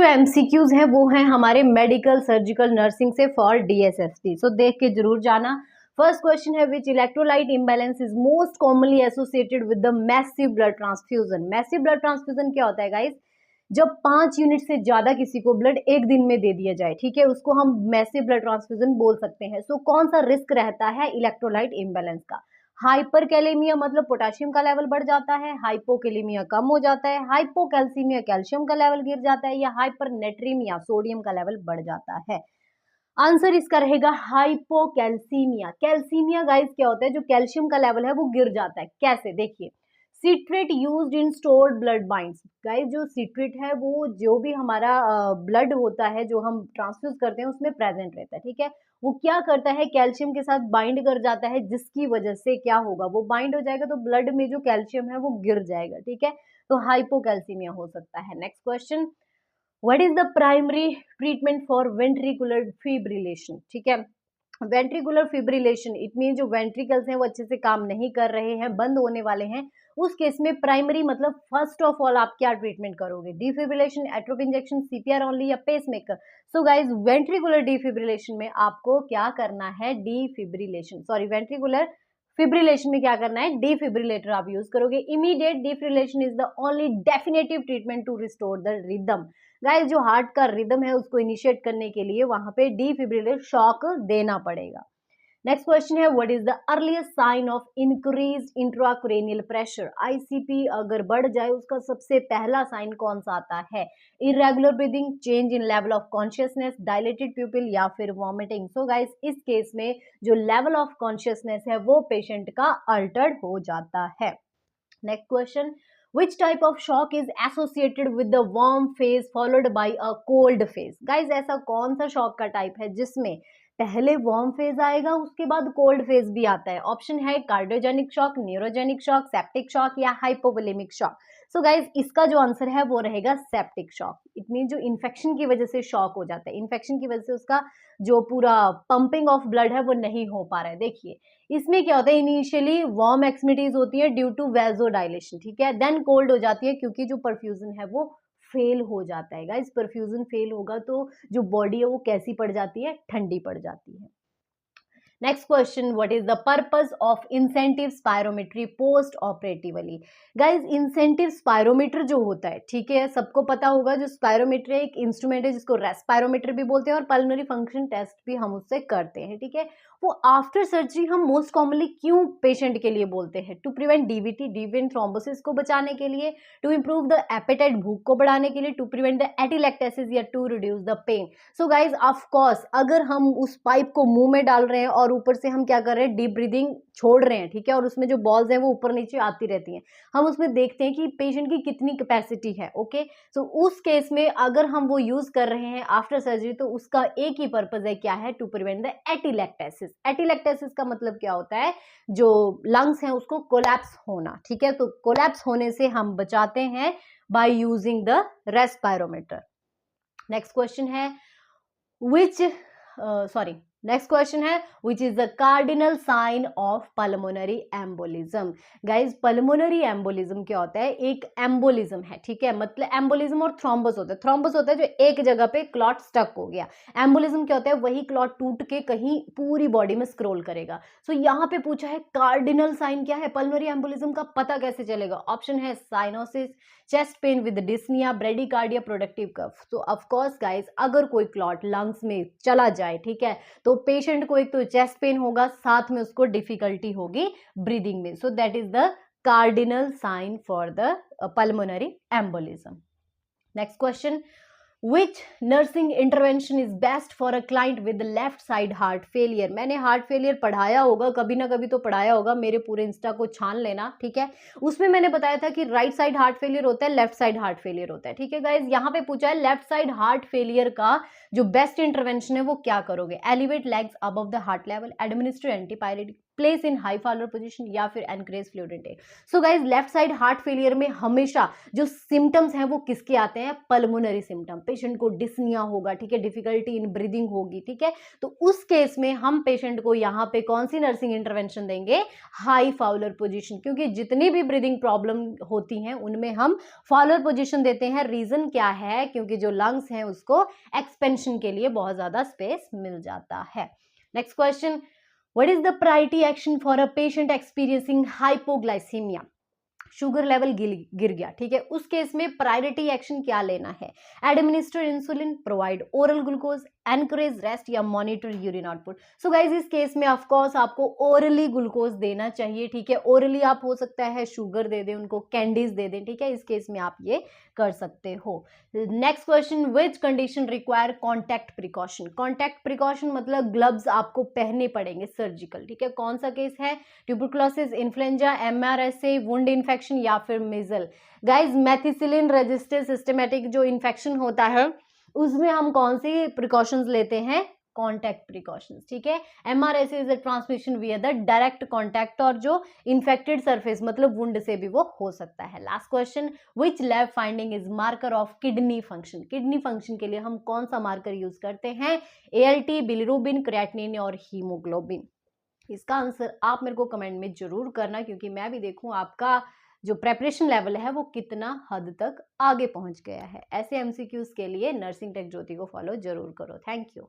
जो एमसीक्यूज हैं वो हैं हमारे मेडिकल, सर्जिकल, नर्सिंग से फॉर डीएसएसटी। सो देख के जरूर जाना। फर्स्ट क्वेश्चन है which electrolyte imbalance is most commonly associated with the massive blood transfusion. Massive blood transfusion क्या होता है गाइस? जब 5 यूनिट से ज्यादा किसी को ब्लड एक दिन में दे दिया जाए, ठीक है, उसको हम मैसिव ब्लड ट्रांसफ्यूजन बोल सकते हैं। सो कौन सा रिस्क रहता है इलेक्ट्रोलाइट इम्बैलेंस का? हाइपरकैलेमिया मतलब पोटेशियम का लेवल बढ़ जाता है, हाइपोकैलेमिया कम हो जाता है, हाइपोकैल्सीमिया कैल्शियम का लेवल गिर जाता है, या हाइपरनेट्रीमिया सोडियम का लेवल बढ़ जाता है। आंसर इसका रहेगा हाइपोकैल्सीमिया। कैल्सीमिया गाइस क्या होता है? जो कैल्शियम का लेवल है वो गिर जाता है। कैसे? देखिए, citrate used in stored blood binds. Guys जो सिट्रेट है वो जो भी हमारा ब्लड होता है जो हम ट्रांसफ्यूज करते हैं उसमें प्रेजेंट रहता है, ठीक है। वो क्या करता है? कैल्शियम के साथ बाइंड कर जाता है, जिसकी वजह से क्या होगा? वो बाइंड हो जाएगा तो ब्लड में जो कैल्शियम है वो गिर जाएगा, ठीक है। तो हाइपोकैल्सीमिया हो सकता है। Next question, what is the primary treatment for ventricular fibrillation? ठीक है, वेंट्रिकुलर फिब्रिलेशन इट मीन जो वेंट्रिकल्स हैं वो अच्छे से काम नहीं कर रहे हैं, बंद होने वाले हैं, उस केस में प्राइमरी मतलब फर्स्ट ऑफ ऑल आप क्या ट्रीटमेंट करोगे? डिफिब्रिलेशन, एट्रोप इंजेक्शन, सीपीआर ओनली, या pacemaker? So guys ventricular defibrillation में आपको क्या करना है? डिफिब्रिलेशन, सॉरी, वेंट्रिकुलर फिब्रिलेशन में क्या करना है? डिफिब्रिलेटर आप यूज करोगे। Immediate defibrillation is the only definitive treatment to restore the rhythm. Guys जो हार्ट का रिदम है उसको इनिशिएट करने के लिए वहां पे डिफिब्रिलेटर शॉक देना पड़ेगा। नेक्स्ट क्वेश्चन है what is the earliest sign of increase intracranial pressure? ICP अगर बढ़ जाए उसका सबसे पहला साइन कौन सा आता है? Irregular breathing, change in level of consciousness, dilated प्यूपिल, या फिर वॉमिटिंग? सो गाइस इस केस में जो लेवल ऑफ कॉन्शियसनेस है वो पेशेंट का अल्टर्ड हो जाता है। Next question, which type of shock is associated with the warm phase followed by a cold phase? guys ऐसा कौन सा शॉक का टाइप है जिसमें पहले वार्म फेज आएगा उसके बाद कोल्ड फेज भी आता है? ऑप्शन है cardiogenic shock, neurogenic shock, septic shock, या हाइपोवोलेमिक शॉक। सो गाइज इसका जो आंसर है वो रहेगा सेप्टिक शॉक। इट मीन जो इन्फेक्शन की वजह से शॉक हो जाता है, इन्फेक्शन की वजह से उसका जो पूरा पंपिंग ऑफ ब्लड है वो नहीं हो पा रहा है। देखिए इसमें क्या होता है, इनिशियली वार्म एक्समिटीज होती है ड्यू टू वेजोडाइलेशन, ठीक है, देन कोल्ड हो जाती है क्योंकि जो परफ्यूजन है वो फेल हो जाता है। गाइस परफ्यूजन फेल होगा तो जो बॉडी है वो कैसी पड़ जाती है? ठंडी पड़ जाती है। Next question, what is the purpose of incentive spirometry post operatively? Guys incentive spirometer जो होता है, ठीक है, सबको पता होगा, जो स्पायरोमीटर एक इंस्ट्रूमेंट है जिसको रेस्पायरोमीटर भी बोलते हैं और पल्मोनरी फंक्शन टेस्ट भी हम उससे करते हैं, ठीक है। वो आफ्टर सर्जरी हम मोस्ट कॉमनली क्यों पेशेंट के लिए बोलते हैं? टू प्रिवेंट डीवीटी, डीवियन थ्रोम्बोसिस को बचाने के लिए, टू इंप्रूव द एपेटाइट, भूख को बढ़ाने के लिए, टू प्रिवेंट द एटिलेक्टेसिस, या to reduce the pain? So guys of course अगर हम उस पाइप को मुंह में डाल रहे हैं और ऊपर से हम क्या कर रहे हैं? डीप ब्रीदिंग छोड़ रहे हैं, ठीक है, और उसमें जो बॉल्स हैं वो ऊपर नीचे आती रहती हैं, हम उसमें देखते हैं कि पेशेंट की कितनी कैपेसिटी है। ओके, सो उस केस में अगर हम वो यूज कर रहे हैं आफ्टर सर्जरी तो उसका एक ही पर्पज है, क्या है? To prevent the atelectasis. Atelectasis का मतलब क्या होता है? जो लंग्स हैं उसको कोलैप्स होना, ठीक है, तो कोलैप्स होने से हम बचाते हैं by using the respirometer. Next question है नेक्स्ट क्वेश्चन है which is the cardinal sign of pulmonary embolism? Guys pulmonary embolism क्या होता है? एक एम्बोलिज्म है, ठीक है, मतलब एम्बोलिज्म और थ्रोम्बस होता है। थ्रोम्बस होता है जो एक जगह पे क्लॉट स्टक हो गया, एम्बोलिज्म क्या होता है? वही क्लॉट टूट के कहीं पूरी बॉडी में स्क्रोल करेगा। सो यहाँ पे पूछा है कार्डिनल साइन क्या है पल्मोनरी एम्बोलिज्म का, पता कैसे चलेगा? ऑप्शन है cyanosis, chest pain with dyspnea, bradycardia, productive cough. तो ऑफ कोर्स गाइस अगर कोई क्लॉट लंग्स में चला जाए, ठीक है, तो पेशेंट को एक तो चेस्ट पेन होगा, साथ में उसको डिफिकल्टी होगी ब्रीदिंग में। So that is the cardinal sign for the pulmonary embolism. Next question, Which nursing intervention is best for a client with left side heart failure? मैंने हार्ट फेलियर पढ़ाया होगा, कभी ना कभी तो पढ़ाया होगा, मेरे पूरे इंस्टा को छान लेना, ठीक है, उसमें मैंने बताया था कि राइट साइड हार्ट फेलियर होता है, लेफ्ट साइड हार्ट फेलियर होता है, ठीक है गाइज। यहाँ पे पूछा है लेफ्ट साइड हार्ट फेलियर का जो बेस्ट इंटरवेंशन है वो क्या करोगे? Elevate legs above the heart level, administer antipyretic, place in high follower position या फिर encourage fluid intake. So guys left side heart failure में हमेशा जो सिम्टम्स हैं वो किसके आते हैं, पल्मोनरी सिम्टम। पेशेंट को डिस्निया होगा, ठीक है, डिफिकल्टी इन ब्रीदिंग होगी, ठीक है, तो उस केस में हम पेशेंट को यहाँ पे कौन सी नर्सिंग इंटरवेंशन देंगे, हाई फॉलोअर पोजीशन, क्योंकि जितनी भी ब्रीदिंग प्रॉब्लम होती हैं उनमें हम फॉलोअर पोजीशन देते हैं। रीजन क्या है, क्योंकि जो लंग्स हैं उसको एक्सपेंशन के लिए बहुत ज्यादा स्पेस मिल जाता है। Next question, what is the priority action for a patient experiencing hypoglycaemia. Sugar level गिर गया, ठीक है, उस केस में प्रायोरिटी एक्शन क्या लेना है, administer insulin, provide oral glucose, encourage rest या monitor urine output. So guys इस केस में ऑफ कोर्स आपको ओरली ग्लूकोज देना चाहिए, ठीक है, ओरली आप हो सकता है शुगर दे दें उनको, कैंडीज दे दें, ठीक है, इस केस में आप ये कर सकते हो। Next question, which condition require contact precaution. Contact precaution मतलब ग्लव्स आपको पहनने पड़ेंगे सर्जिकल, ठीक है, कौन सा केस है, tuberculosis, influenza, MRSA, wound infection या फिर missile. Guys methicillin resistance systematic जो इन्फेक्शन होता है उसमें हम कौन सी प्रिकॉशंस लेते हैं, कॉन्टैक्ट प्रिकॉशंस, ठीक है। एमआरएसए इज अ ट्रांसमिशन विया द डायरेक्ट कॉन्टैक्ट, और जो इन्फेक्टेड सरफेस मतलब वुंड से भी वो हो सकता है। Last question, which lab finding is marker of kidney function. Kidney function के लिए हम कौन सा मार्कर यूज करते हैं, एएलटी, बिलिरुबिन, क्रिएटिनिन और हीमोग्लोबिन। इसका आंसर आप मेरे को कमेंट में जरूर करना, क्योंकि मैं भी देखूं आपका जो प्रेपरेशन लेवल है वो कितना हद तक आगे पहुंच गया है। ऐसे एमसीक्यूज के लिए नर्सिंग टेक ज्योति को फॉलो जरूर करो। Thank you.